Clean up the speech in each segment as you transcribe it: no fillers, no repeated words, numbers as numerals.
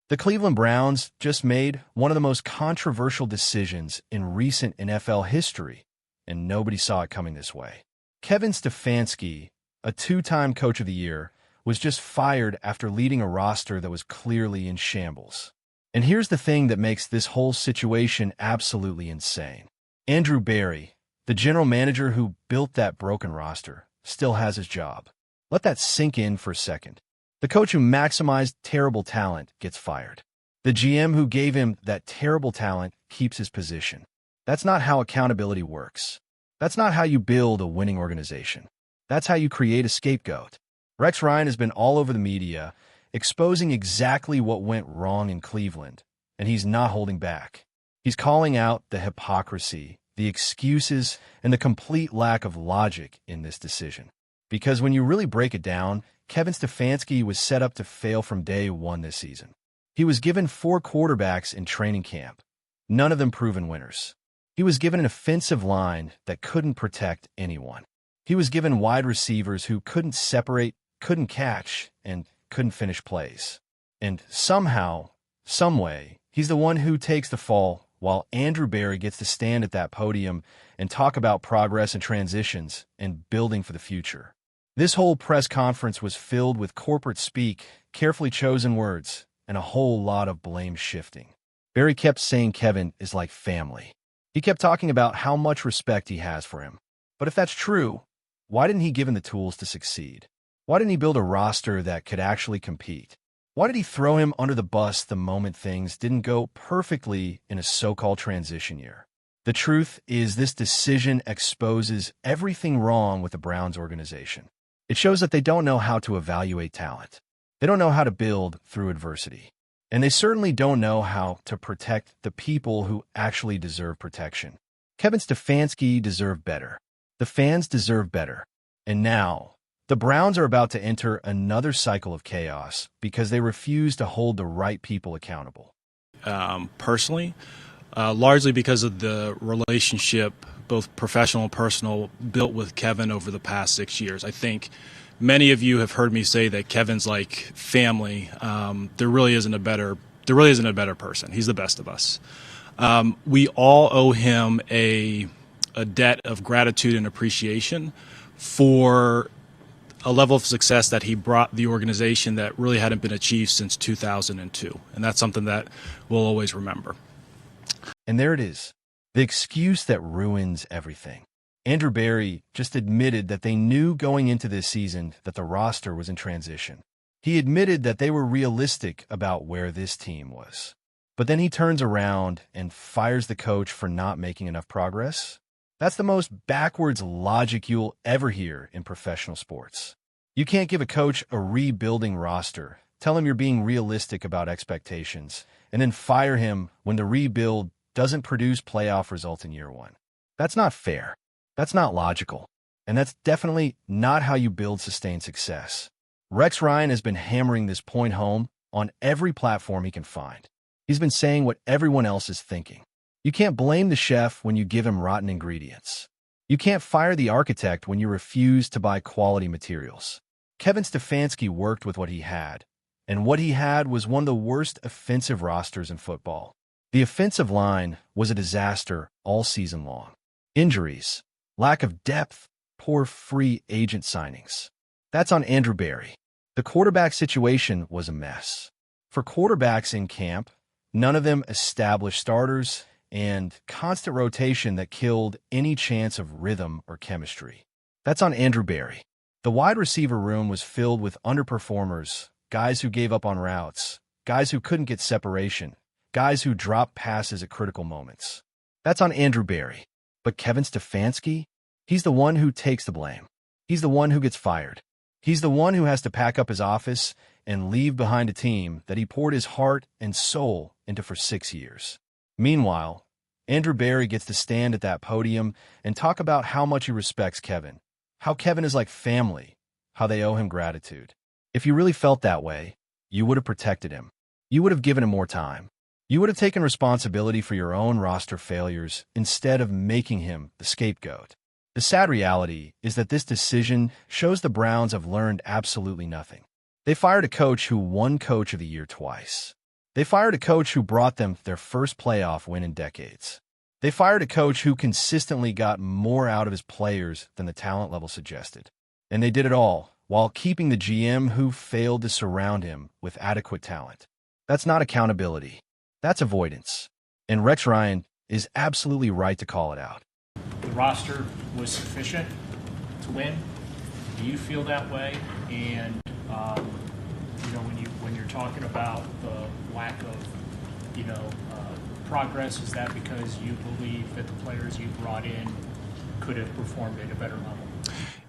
The Cleveland Browns just made one of the most controversial decisions in recent NFL history, and nobody saw it coming this way. Kevin Stefanski, a two-time Coach of the Year, was just fired after leading a roster that was clearly in shambles. And here's the thing that makes this whole situation absolutely insane. Andrew Berry, the general manager who built that broken roster, still has his job. Let that sink in for a second. The coach who maximized terrible talent gets fired. The GM who gave him that terrible talent keeps his position. That's not how accountability works. That's not how you build a winning organization. That's how you create a scapegoat. Rex Ryan has been all over the media, exposing exactly what went wrong in Cleveland, and he's not holding back. He's calling out the hypocrisy, the excuses, and the complete lack of logic in this decision. Because when you really break it down, Kevin Stefanski was set up to fail from day one this season. He was given 4 quarterbacks in training camp, none of them proven winners. He was given an offensive line that couldn't protect anyone. He was given wide receivers who couldn't separate, couldn't catch, and couldn't finish plays. And somehow, someway, he's the one who takes the fall, while Andrew Berry gets to stand at that podium and talk about progress and transitions and building for the future. This whole press conference was filled with corporate speak, carefully chosen words, and a whole lot of blame shifting. Berry kept saying Kevin is like family. He kept talking about how much respect he has for him. But if that's true, why didn't he give him the tools to succeed? Why didn't he build a roster that could actually compete? Why did he throw him under the bus the moment things didn't go perfectly in a so-called transition year? The truth is this decision exposes everything wrong with the Browns organization. It shows that they don't know how to evaluate talent. They don't know how to build through adversity. And they certainly don't know how to protect the people who actually deserve protection. Kevin Stefanski deserved better. The fans deserve better. And now, the Browns are about to enter another cycle of chaos because they refuse to hold the right people accountable. Personally, largely because of the relationship, both professional and personal, built with Kevin over the past 6 years. I think many of you have heard me say that Kevin's like family. There really isn't a better person. He's the best of us. We all owe him a debt of gratitude and appreciation for a level of success that he brought the organization that really hadn't been achieved since 2002. And that's something that we'll always remember. And there it is, the excuse that ruins everything. Andrew Berry just admitted that they knew going into this season that the roster was in transition. He admitted that they were realistic about where this team was. But then he turns around and fires the coach for not making enough progress. That's the most backwards logic you'll ever hear in professional sports. You can't give a coach a rebuilding roster, tell him you're being realistic about expectations, and then fire him when the rebuild doesn't produce playoff results in year one. That's not fair. That's not logical. And that's definitely not how you build sustained success. Rex Ryan has been hammering this point home on every platform he can find. He's been saying what everyone else is thinking. You can't blame the chef when you give him rotten ingredients. You can't fire the architect when you refuse to buy quality materials. Kevin Stefanski worked with what he had, and what he had was one of the worst offensive rosters in football. The offensive line was a disaster all season long. Injuries, lack of depth, poor free agent signings. That's on Andrew Berry. The quarterback situation was a mess. For quarterbacks in camp, none of them established starters, and constant rotation that killed any chance of rhythm or chemistry. That's on Andrew Berry. The wide receiver room was filled with underperformers, guys who gave up on routes, guys who couldn't get separation, guys who dropped passes at critical moments. That's on Andrew Berry. But Kevin Stefanski? He's the one who takes the blame. He's the one who gets fired. He's the one who has to pack up his office and leave behind a team that he poured his heart and soul into for 6 years. Meanwhile, Andrew Berry gets to stand at that podium and talk about how much he respects Kevin, how Kevin is like family, how they owe him gratitude. If you really felt that way, you would have protected him. You would have given him more time. You would have taken responsibility for your own roster failures instead of making him the scapegoat. The sad reality is that this decision shows the Browns have learned absolutely nothing. They fired a coach who won Coach of the Year twice. They fired a coach who brought them their first playoff win in decades. They fired a coach who consistently got more out of his players than the talent level suggested. And they did it all while keeping the GM who failed to surround him with adequate talent. That's not accountability. That's avoidance. And Rex Ryan is absolutely right to call it out. The roster was sufficient to win. Do you feel that way? And when you're talking about the lack of progress, is that because you believe that the players you brought in could have performed at a better level?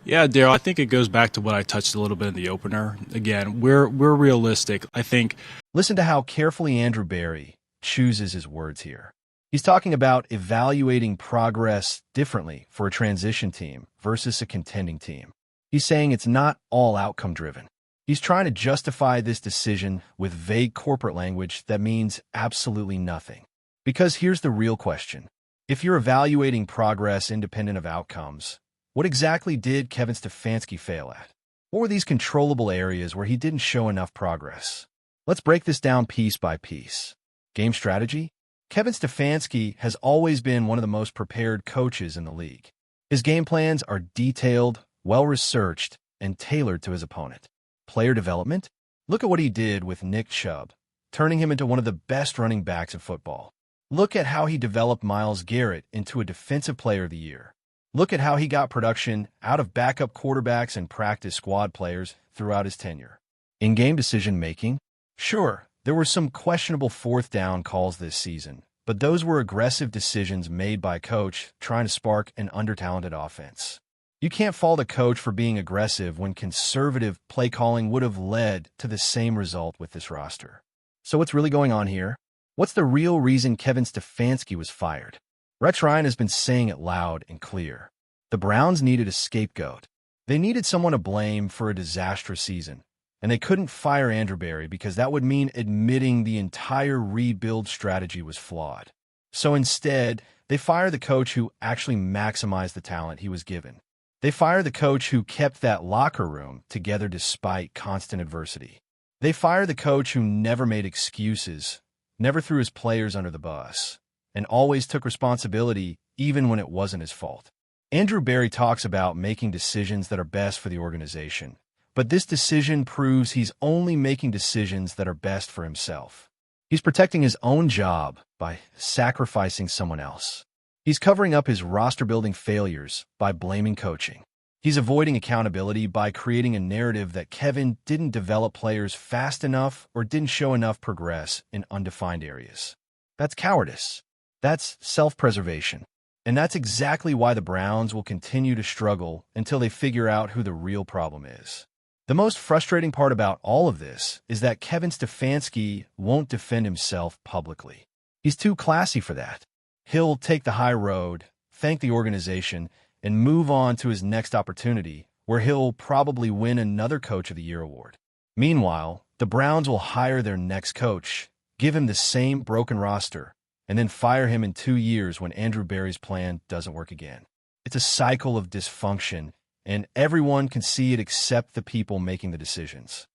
Yeah, Daryl, I think it goes back to what I touched a little bit in the opener. Again, we're realistic. I think. Listen to how carefully Andrew Berry chooses his words here. He's talking about evaluating progress differently for a transition team versus a contending team. He's saying it's not all outcome driven. He's trying to justify this decision with vague corporate language that means absolutely nothing. Because here's the real question. If you're evaluating progress independent of outcomes, what exactly did Kevin Stefanski fail at? What were these controllable areas where he didn't show enough progress? Let's break this down piece by piece. Game strategy? Kevin Stefanski has always been one of the most prepared coaches in the league. His game plans are detailed, well-researched, and tailored to his opponent. Player development? Look at what he did with Nick Chubb, turning him into one of the best running backs in football. Look at how he developed Myles Garrett into a Defensive Player of the Year. Look at how he got production out of backup quarterbacks and practice squad players throughout his tenure. In-game decision-making? Sure, there were some questionable fourth down calls this season, but those were aggressive decisions made by a coach trying to spark an under-talented offense. You can't fault a coach for being aggressive when conservative play calling would have led to the same result with this roster. So what's really going on here? What's the real reason Kevin Stefanski was fired? Rex Ryan has been saying it loud and clear. The Browns needed a scapegoat. They needed someone to blame for a disastrous season, and they couldn't fire Andrew Berry because that would mean admitting the entire rebuild strategy was flawed. So instead, they fired the coach who actually maximized the talent he was given. They fired the coach who kept that locker room together despite constant adversity. They fired the coach who never made excuses, never threw his players under the bus, and always took responsibility even when it wasn't his fault. Andrew Berry talks about making decisions that are best for the organization, but this decision proves he's only making decisions that are best for himself. He's protecting his own job by sacrificing someone else. He's covering up his roster-building failures by blaming coaching. He's avoiding accountability by creating a narrative that Kevin didn't develop players fast enough or didn't show enough progress in undefined areas. That's cowardice. That's self-preservation. And that's exactly why the Browns will continue to struggle until they figure out who the real problem is. The most frustrating part about all of this is that Kevin Stefanski won't defend himself publicly. He's too classy for that. He'll take the high road, thank the organization, and move on to his next opportunity, where he'll probably win another Coach of the Year award. Meanwhile, the Browns will hire their next coach, give him the same broken roster, and then fire him in 2 years when Andrew Berry's plan doesn't work again. It's a cycle of dysfunction, and everyone can see it except the people making the decisions.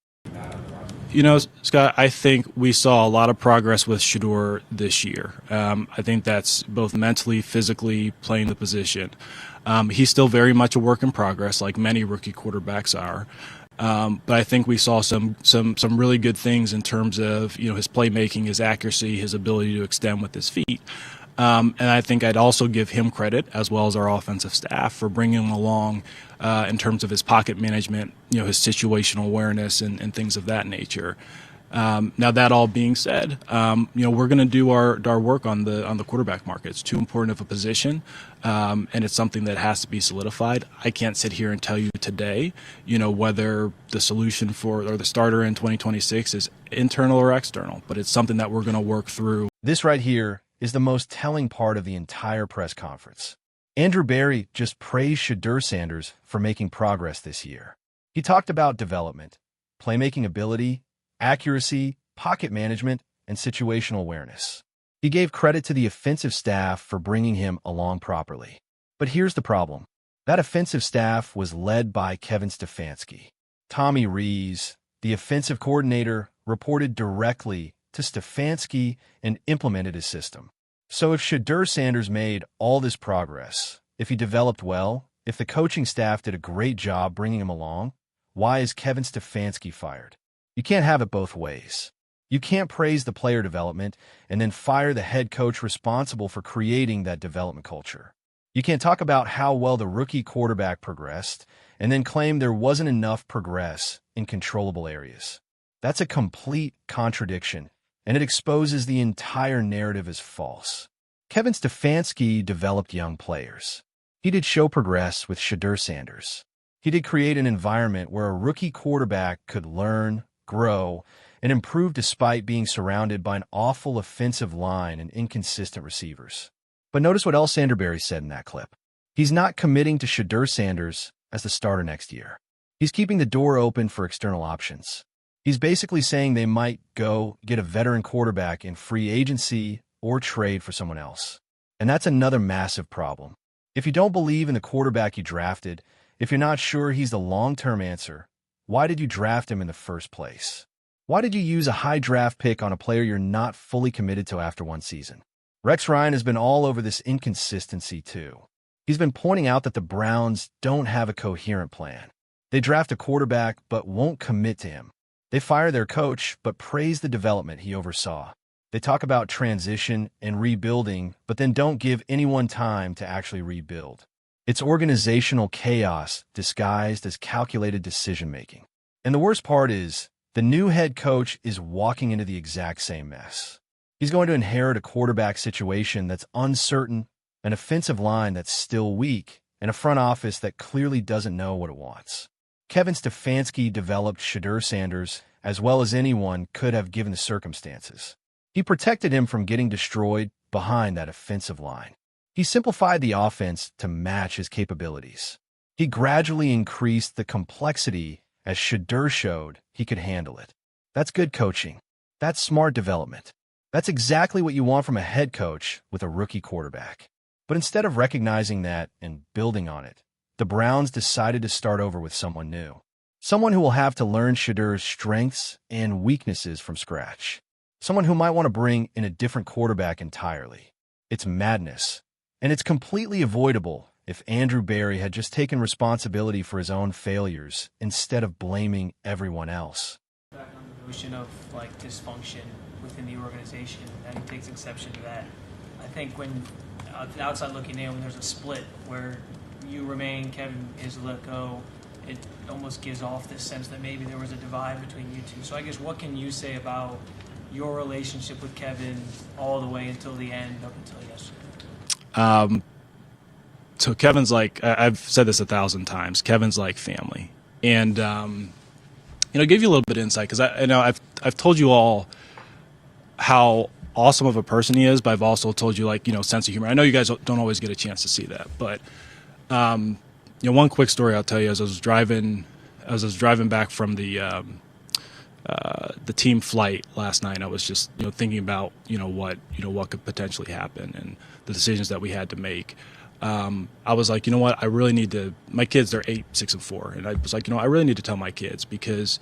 Scott, I think we saw a lot of progress with Shedeur this year. I think that's both mentally, physically, playing the position. He's still very much a work in progress, like many rookie quarterbacks are. But I think we saw some really good things in terms of his playmaking, his accuracy, his ability to extend with his feet. And I think I'd also give him credit, as well as our offensive staff, for bringing him along in terms of his pocket management, his situational awareness and things of that nature. Now, that all being said, we're going to do our work on the quarterback market. It's too important of a position, and it's something that has to be solidified. I can't sit here and tell you today, whether the solution or the starter in 2026 is internal or external, but it's something that we're going to work through. This right here is the most telling part of the entire press conference. Andrew Berry just praised Shedeur Sanders for making progress this year. He talked about development, playmaking ability, accuracy, pocket management, and situational awareness. He gave credit to the offensive staff for bringing him along properly. But here's the problem. That offensive staff was led by Kevin Stefanski. Tommy Rees, the offensive coordinator, reported directly to Stefanski and implemented his system. So if Shedeur Sanders made all this progress, if he developed well, if the coaching staff did a great job bringing him along, why is Kevin Stefanski fired? You can't have it both ways. You can't praise the player development and then fire the head coach responsible for creating that development culture. You can't talk about how well the rookie quarterback progressed and then claim there wasn't enough progress in controllable areas. That's a complete contradiction, and it exposes the entire narrative as false. Kevin Stefanski developed young players. He did show progress with Shedeur Sanders. He did create an environment where a rookie quarterback could learn, grow, and improve despite being surrounded by an awful offensive line and inconsistent receivers. But notice what else Berry said in that clip. He's not committing to Shedeur Sanders as the starter next year. He's keeping the door open for external options. He's basically saying they might go get a veteran quarterback in free agency or trade for someone else. And that's another massive problem. If you don't believe in the quarterback you drafted, if you're not sure he's the long-term answer, why did you draft him in the first place? Why did you use a high draft pick on a player you're not fully committed to after one season? Rex Ryan has been all over this inconsistency too. He's been pointing out that the Browns don't have a coherent plan. They draft a quarterback but won't commit to him. They fire their coach but praise the development he oversaw. They talk about transition and rebuilding but then don't give anyone time to actually rebuild. It's organizational chaos disguised as calculated decision-making. And the worst part is, the new head coach is walking into the exact same mess. He's going to inherit a quarterback situation that's uncertain, an offensive line that's still weak, and a front office that clearly doesn't know what it wants. Kevin Stefanski developed Shedeur Sanders as well as anyone could have given the circumstances. He protected him from getting destroyed behind that offensive line. He simplified the offense to match his capabilities. He gradually increased the complexity as Shedeur showed he could handle it. That's good coaching. That's smart development. That's exactly what you want from a head coach with a rookie quarterback. But instead of recognizing that and building on it, the Browns decided to start over with someone new. Someone who will have to learn Shedeur's strengths and weaknesses from scratch. Someone who might want to bring in a different quarterback entirely. It's madness. And it's completely avoidable if Berry had just taken responsibility for his own failures instead of blaming everyone else. Back on the notion of dysfunction within the organization, and he takes exception to that. I think when the outside looking in, when there's a split where you remain, Kevin is let go, it almost gives off this sense that maybe there was a divide between you two. So I guess what can you say about your relationship with Kevin all the way until the end, up until yesterday? So Kevin's I've said this 1,000 times, Kevin's like family. And, give you a little bit of insight, because I know I've told you all how awesome of a person he is, but I've also told you sense of humor. I know you guys don't always get a chance to see that, but one quick story I'll tell you. As I was driving back from the team flight last night, I was just thinking about what could potentially happen and the decisions that we had to make. I was like, what, I really need to. My kids, they're 8, 6, and 4, and I was like, I really need to tell my kids, because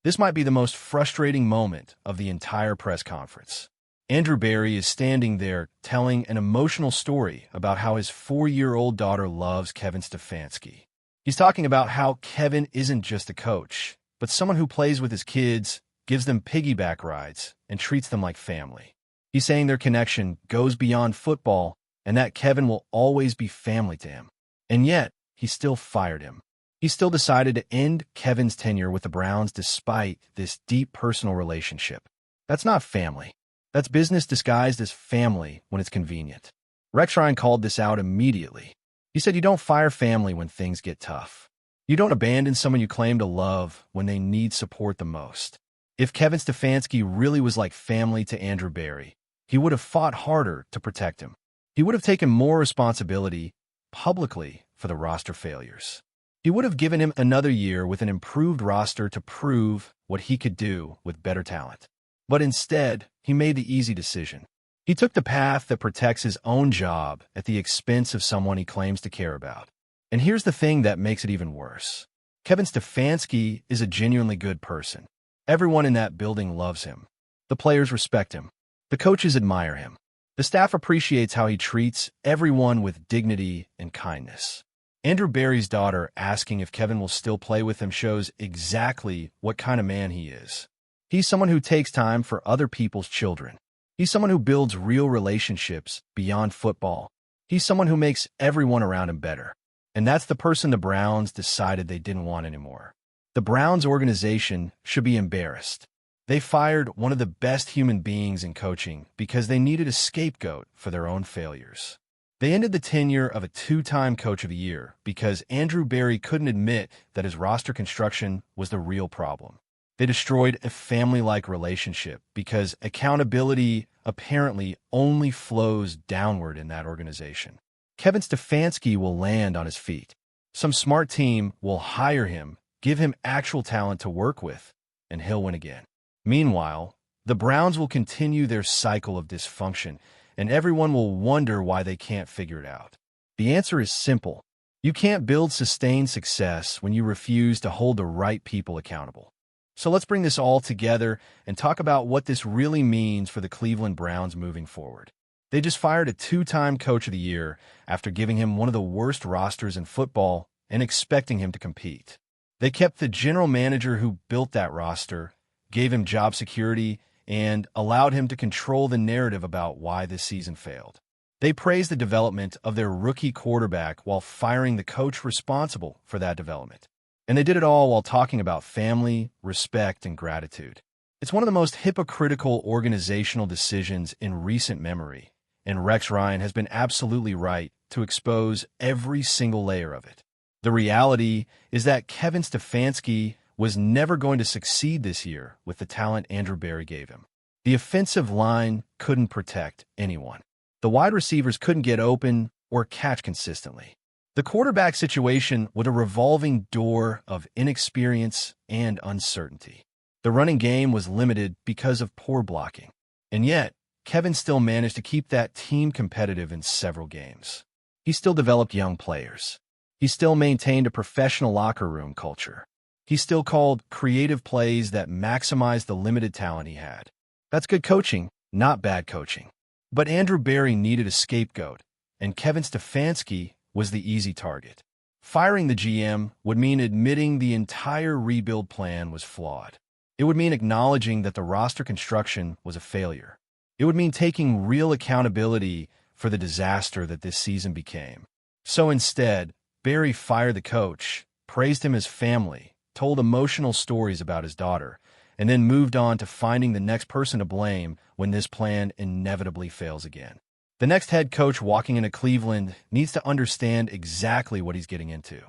this might be the most frustrating moment of the entire press conference. Berry is standing there telling an emotional story about how his 4-year-old daughter loves Kevin Stefanski. He's talking about how Kevin isn't just a coach, but someone who plays with his kids, gives them piggyback rides, and treats them like family. He's saying their connection goes beyond football and that Kevin will always be family to him. And yet, he still fired him. He still decided to end Kevin's tenure with the Browns despite this deep personal relationship. That's not family. That's business disguised as family when it's convenient. Rex Ryan called this out immediately. He said you don't fire family when things get tough. You don't abandon someone you claim to love when they need support the most. If Kevin Stefanski really was like family to Berry, he would have fought harder to protect him. He would have taken more responsibility publicly for the roster failures. He would have given him another year with an improved roster to prove what he could do with better talent. But instead, he made the easy decision. He took the path that protects his own job at the expense of someone he claims to care about. And here's the thing that makes it even worse. Kevin Stefanski is a genuinely good person. Everyone in that building loves him. The players respect him. The coaches admire him. The staff appreciates how he treats everyone with dignity and kindness. Andrew Berry's daughter asking if Kevin will still play with him shows exactly what kind of man he is. He's someone who takes time for other people's children. He's someone who builds real relationships beyond football. He's someone who makes everyone around him better. And that's the person the Browns decided they didn't want anymore. The Browns organization should be embarrassed. They fired one of the best human beings in coaching because they needed a scapegoat for their own failures. They ended the tenure of a two-time Coach of the Year because Andrew Berry couldn't admit that his roster construction was the real problem. They destroyed a family-like relationship because accountability apparently only flows downward in that organization. Kevin Stefanski will land on his feet. Some smart team will hire him, give him actual talent to work with, and he'll win again. Meanwhile, the Browns will continue their cycle of dysfunction, and everyone will wonder why they can't figure it out. The answer is simple. You can't build sustained success when you refuse to hold the right people accountable. So let's bring this all together and talk about what this really means for the Cleveland Browns moving forward. They just fired a two-time Coach of the Year after giving him one of the worst rosters in football and expecting him to compete. They kept the general manager who built that roster, gave him job security, and allowed him to control the narrative about why this season failed. They praised the development of their rookie quarterback while firing the coach responsible for that development. And they did it all while talking about family, respect, and gratitude. It's one of the most hypocritical organizational decisions in recent memory, and Rex Ryan has been absolutely right to expose every single layer of it. The reality is that Kevin Stefanski was never going to succeed this year with the talent Andrew Berry gave him. The offensive line couldn't protect anyone. The wide receivers couldn't get open or catch consistently. The quarterback situation was a revolving door of inexperience and uncertainty. The running game was limited because of poor blocking. And yet, Kevin still managed to keep that team competitive in several games. He still developed young players. He still maintained a professional locker room culture. He still called creative plays that maximized the limited talent he had. That's good coaching, not bad coaching. But Andrew Berry needed a scapegoat, and Kevin Stefanski was the easy target. Firing the GM would mean admitting the entire rebuild plan was flawed. It would mean acknowledging that the roster construction was a failure. It would mean taking real accountability for the disaster that this season became. So instead, Berry fired the coach, praised him as family, told emotional stories about his daughter, and then moved on to finding the next person to blame when this plan inevitably fails again. The next head coach walking into Cleveland needs to understand exactly what he's getting into.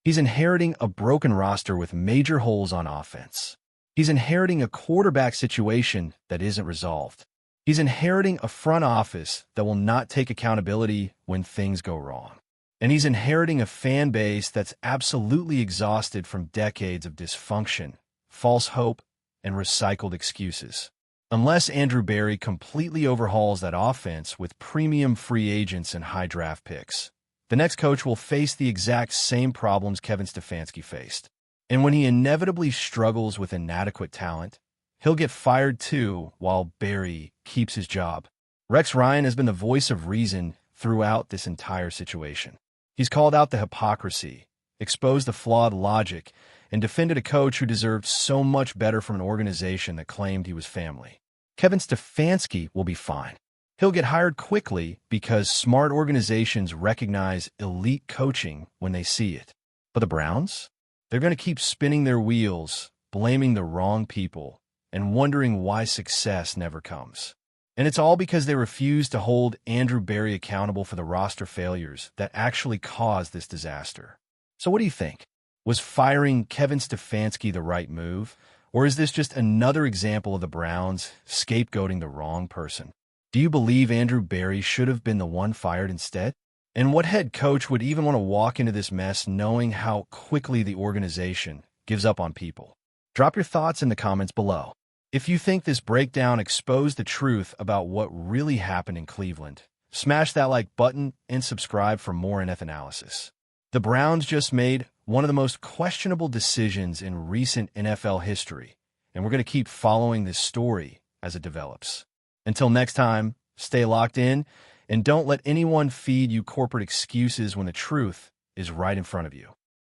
He's inheriting a broken roster with major holes on offense. He's inheriting a quarterback situation that isn't resolved. He's inheriting a front office that will not take accountability when things go wrong. And he's inheriting a fan base that's absolutely exhausted from decades of dysfunction, false hope, and recycled excuses. Unless Andrew Berry completely overhauls that offense with premium free agents and high draft picks, the next coach will face the exact same problems Kevin Stefanski faced. And when he inevitably struggles with inadequate talent, he'll get fired too while Berry keeps his job. Rex Ryan has been the voice of reason throughout this entire situation. He's called out the hypocrisy, exposed the flawed logic, and defended a coach who deserved so much better from an organization that claimed he was family. Kevin Stefanski will be fine. He'll get hired quickly because smart organizations recognize elite coaching when they see it. But the Browns? They're going to keep spinning their wheels, blaming the wrong people, and wondering why success never comes. And it's all because they refuse to hold Andrew Berry accountable for the roster failures that actually caused this disaster. So what do you think? Was firing Kevin Stefanski the right move? Or is this just another example of the Browns scapegoating the wrong person? Do you believe Andrew Berry should have been the one fired instead? And what head coach would even want to walk into this mess knowing how quickly the organization gives up on people? Drop your thoughts in the comments below. If you think this breakdown exposed the truth about what really happened in Cleveland, smash that like button and subscribe for more in-depth analysis. The Browns just made one of the most questionable decisions in recent NFL history, and we're going to keep following this story as it develops. Until next time, stay locked in, and don't let anyone feed you corporate excuses when the truth is right in front of you.